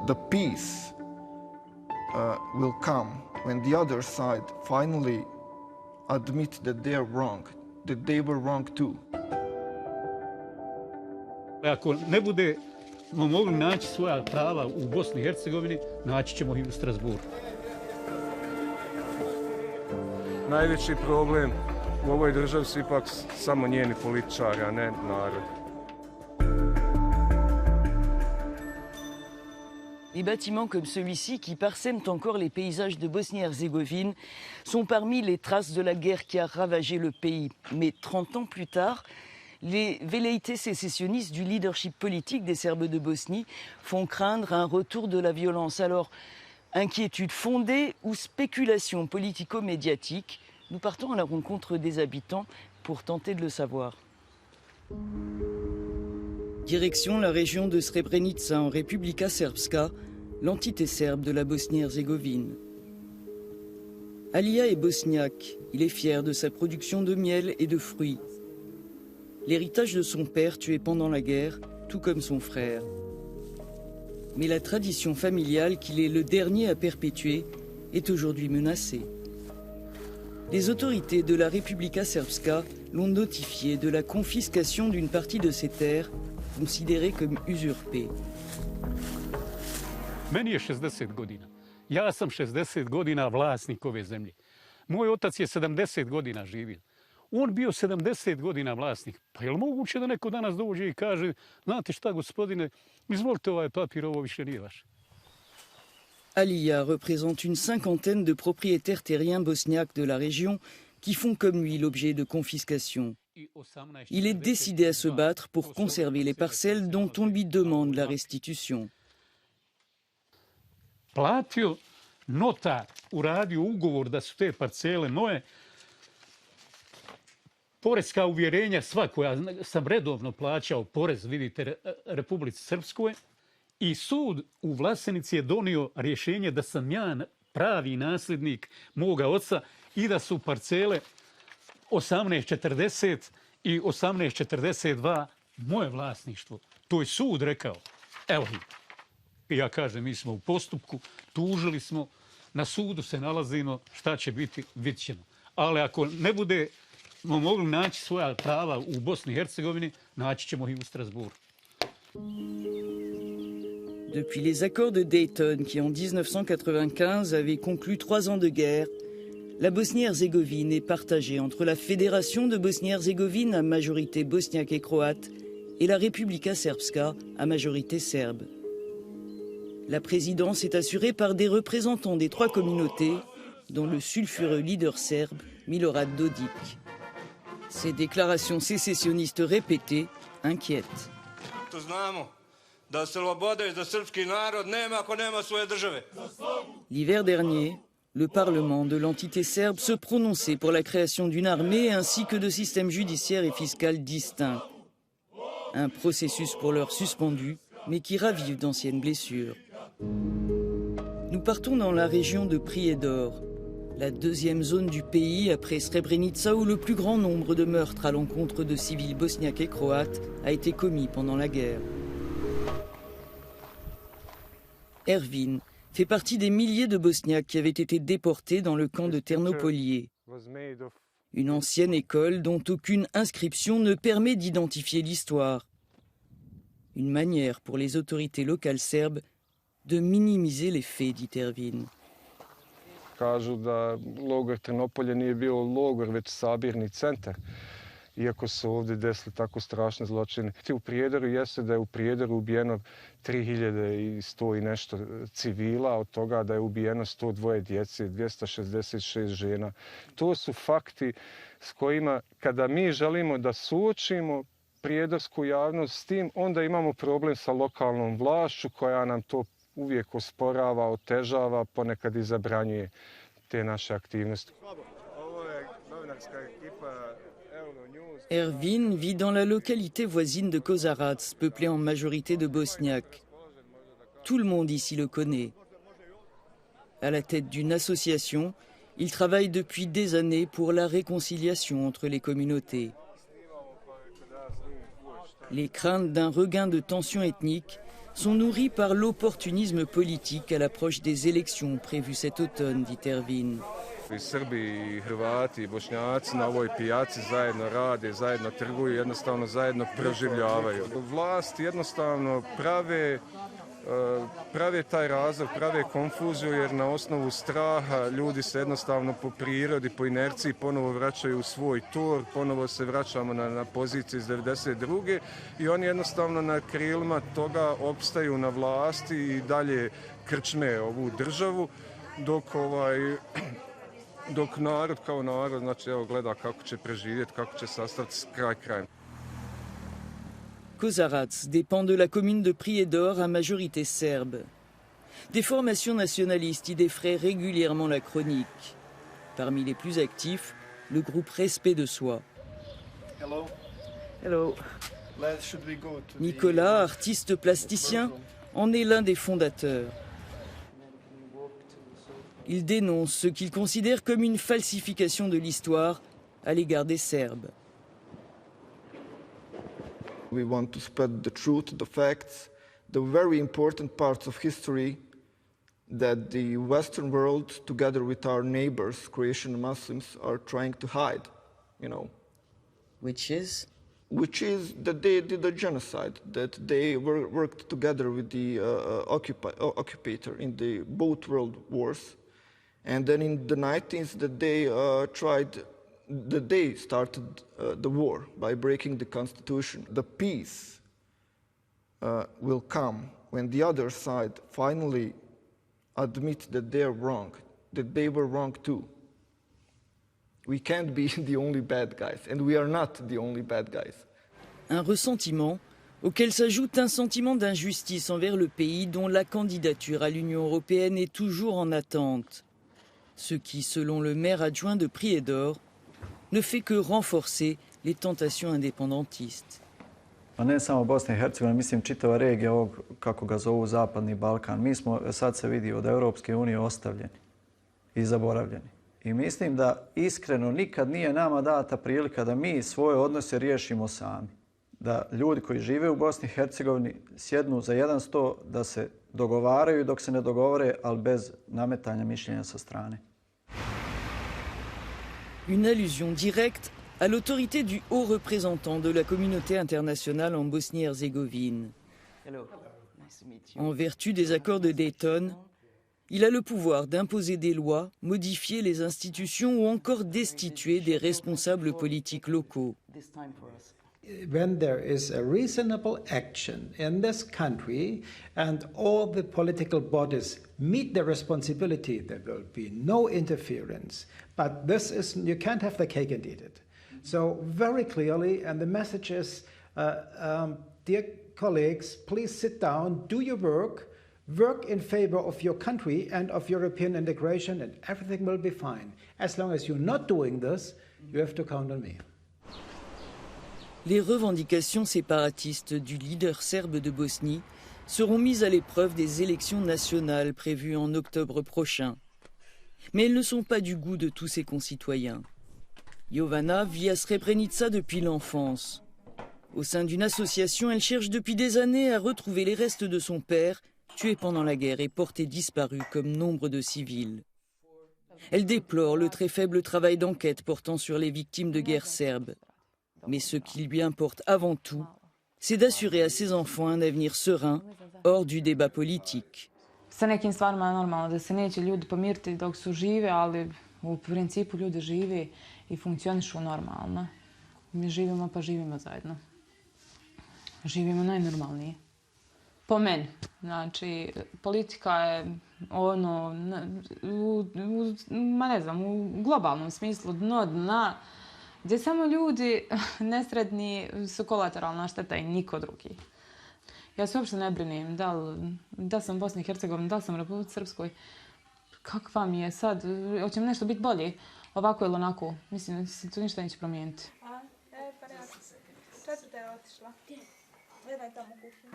The peace will come when the other side finally admit that they are wrong, that they were wrong too. Ako ne budemo mogli naći svoja prava u Bosni i Hercegovini, naći ćemo ih u Strasburu. Najveći problem u ovoj državi su ipak samo njeni političari, a ne narod. Les bâtiments comme celui-ci, qui parsèment encore les paysages de Bosnie-Herzégovine, sont parmi les traces de la guerre qui a ravagé le pays. Mais 30 ans plus tard, les velléités sécessionnistes du leadership politique des Serbes de Bosnie font craindre un retour de la violence. Alors, inquiétude fondée ou spéculation politico-médiatique, nous partons à la rencontre des habitants pour tenter de le savoir. Direction la région de Srebrenica en Republika Srpska, l'entité serbe de la Bosnie-Herzégovine. Alija est bosniaque, il est fier de sa production de miel et de fruits. L'héritage de son père tué pendant la guerre, tout comme son frère. Mais la tradition familiale qu'il est le dernier à perpétuer est aujourd'hui menacée. Les autorités de la Republika Srpska l'ont notifié de la confiscation d'une partie de ses terres considérées comme usurpées. Meni je 60 godina. Ja sam 60 godina vlasnik ove zemlje. Moj otac je 70 godina živio. On bio 70 godina vlasnik. Pa je li moguće da neko danas dođe i kaže, znate šta gospodine, izvolite ovaj papir, ovo više nije vaše. Alija représente une cinquantaine de propriétaires terriens bosniaques de la région qui font comme lui l'objet de confiscation. Il est décidé à se battre pour conserver les parcelles dont on lui demande la restitution. Platio notar, uradio ugovor da su te parcele moje, poreska uvjerenja sva koja sam redovno plaćao porez, vidite, Republici Srpskoj, i sud u Vlasenici je donio rješenje da sam ja pravi nasljednik moga oca i da su parcele 1840 i 1842 moje vlasništvo. To je sud rekao. Evo ih. I ja kažem, mi smo u postupku, tužili smo, na sudu se nalazimo, šta će biti, vidjet ćemo. Ali ako ne budemo mogli naći svoja prava u Bosni i Hercegovini, naći ćemo ih u Strasburu. Depuis les accords de Dayton, qui en 1995 avaient conclu 3 ans de guerre, la Bosnie-Herzégovine est partagée entre la Fédération de Bosnie-Herzégovine à majorité bosniaque et croate et la Republika Srpska à majorité serbe. La présidence est assurée par des représentants des 3 communautés, dont le sulfureux leader serbe Milorad Dodik. Ces déclarations sécessionnistes répétées inquiètent. L'hiver dernier, le Parlement de l'entité serbe se prononçait pour la création d'une armée ainsi que de systèmes judiciaires et fiscaux distincts. Un processus pour l'heure suspendu, mais qui ravive d'anciennes blessures. Nous partons dans la région de Prijedor, la deuxième zone du pays après Srebrenica où le plus grand nombre de meurtres à l'encontre de civils bosniaques et croates a été commis pendant la guerre. Ervin fait partie des milliers de Bosniaques qui avaient été déportés dans le camp de Ternopolije. Une ancienne école dont aucune inscription ne permet d'identifier l'histoire. Une manière pour les autorités locales serbes de minimiser les faits, dit Ervin. Kažu da logor Trnopolje nije bio logor, već sabirni centar. Iako su ovdje desili tako strašne zločine. U Prijedoru jeste da je u Prijedoru ubijeno 3100 i nešto civila, od toga da je ubijeno 102 djece, 266 žena. To su fakti s kojima, kada mi želimo da suočimo prijedorsku javnost s tim, onda imamo problem sa lokalnom vlašću koja nam to uvijek osporava, otežava, ponekad i zabranjuje te naše aktivnosti. Ervin vit dans la localité voisine de Kozarac, peuplée en majorité de Bosniaques. Tout le monde ici le connaît. À la tête d'une association, il travaille depuis des années pour la réconciliation entre les communautés. Les craintes d'un regain de tensions ethniques sont nourris par l'opportunisme politique à l'approche des élections prévues cet automne, dit Ervin. I Srbi, i Hrvati, i Bošnjaci na ovoj pijaci zajedno rade, zajedno trguju, jednostavno zajedno proživljavaju. Vlast jednostavno prave taj razlog, prave konfuziju jer na osnovu straha ljudi se jednostavno po prirodi, po inerciji ponovo vraćaju u svoj tor, ponovo se vraćamo na pozicije iz 92. I oni jednostavno na krilima toga opstaju na vlasti i dalje krčme ovu državu dok narod kao narod, znači evo gleda kako će preživjeti, kako će sastaviti kraj krajem. Kozarac dépend de la commune de Prijedor à majorité serbe. Des formations nationalistes y défraient régulièrement la chronique. Parmi les plus actifs, le groupe Respect de Soi. Hello. Hello. Should we go to Nicolas, artiste plasticien, en est l'un des fondateurs. Il dénonce ce qu'il considère comme une falsification de l'histoire à l'égard des Serbes. We want to spread the truth, the facts, the very important parts of history that the Western world, together with our neighbors, Croatian Muslims, are trying to hide, you know. Which is That they did a genocide, that they worked together with the occupator in the both world wars. And then in the 19th, that they started the war by breaking the constitution. The peace will come when the other side finally admit that they're wrong, that they were wrong too. We can't be the only bad guys, and we are not the only bad guys. Un ressentiment auquel s'ajoute un sentiment d'injustice envers le pays dont la candidature à l'Union européenne est toujours en attente. Ce qui, selon le maire adjoint de Prijedor, ne fait que renforcer les tentations indépendantistes. A ne samo Bosna i Hercegovina, mislim čitava regija ovog, kako ga zovu Zapadni Balkan. Mi smo, sad se vidi, od Europske unije ostavljeni i zaboravljeni. I mislim da iskreno nikad nije nama data prilika da mi svoje odnose riješimo sami. Da ljudi koji žive u Bosni i Hercegovini sjednu za jedan sto, da se dogovaraju dok se ne dogovore, ali bez nametanja mišljenja sa strane. Une allusion directe à l'autorité du haut représentant de la communauté internationale en Bosnie-Herzégovine. En vertu des accords de Dayton, il a le pouvoir d'imposer des lois, modifier les institutions ou encore destituer des responsables politiques locaux. When there is a reasonable action in this country and all the political bodies meet their responsibility, there will be no interference. But this is, you can't have the cake and eat it. So very clearly, and the message is, dear colleagues, please sit down, do your work in favor of your country and of European integration, and everything will be fine. As long as you're not doing this, you have to count on me. Les revendications séparatistes du leader serbe de Bosnie seront mises à l'épreuve des élections nationales prévues en octobre prochain. Mais elles ne sont pas du goût de tous ses concitoyens. Jovana vit à Srebrenica depuis l'enfance. Au sein d'une association, elle cherche depuis des années à retrouver les restes de son père, tué pendant la guerre et porté disparu comme nombre de civils. Elle déplore le très faible travail d'enquête portant sur les victimes de guerre serbes. Mais ce qui lui importe avant tout, c'est d'assurer à ses enfants un avenir serein, hors du débat politique. Sa nekim stvarima je normalno da se neće ljudi pomiriti dok su žive, ali u principu ljudi žive i funkcionišu normalno. Mi živimo pa živimo zajedno. Živimo najnormalnije. Po meni. Znači, politika je ono, u globalnom smislu dno dna, gdje samo ljudi nesretni su kolateralna šteta i niko drugi. Ja se uopšte ne brinim da sam u Bosni i Hercegovini, da sam u Republici Srpskoj. Kakva mi je sad? Hoće mi nešto biti bolje? Ovako ili onako? Mislim da se tu ništa neće promijeniti. Četvrta je otišla. Gledaj tamo kuhinju.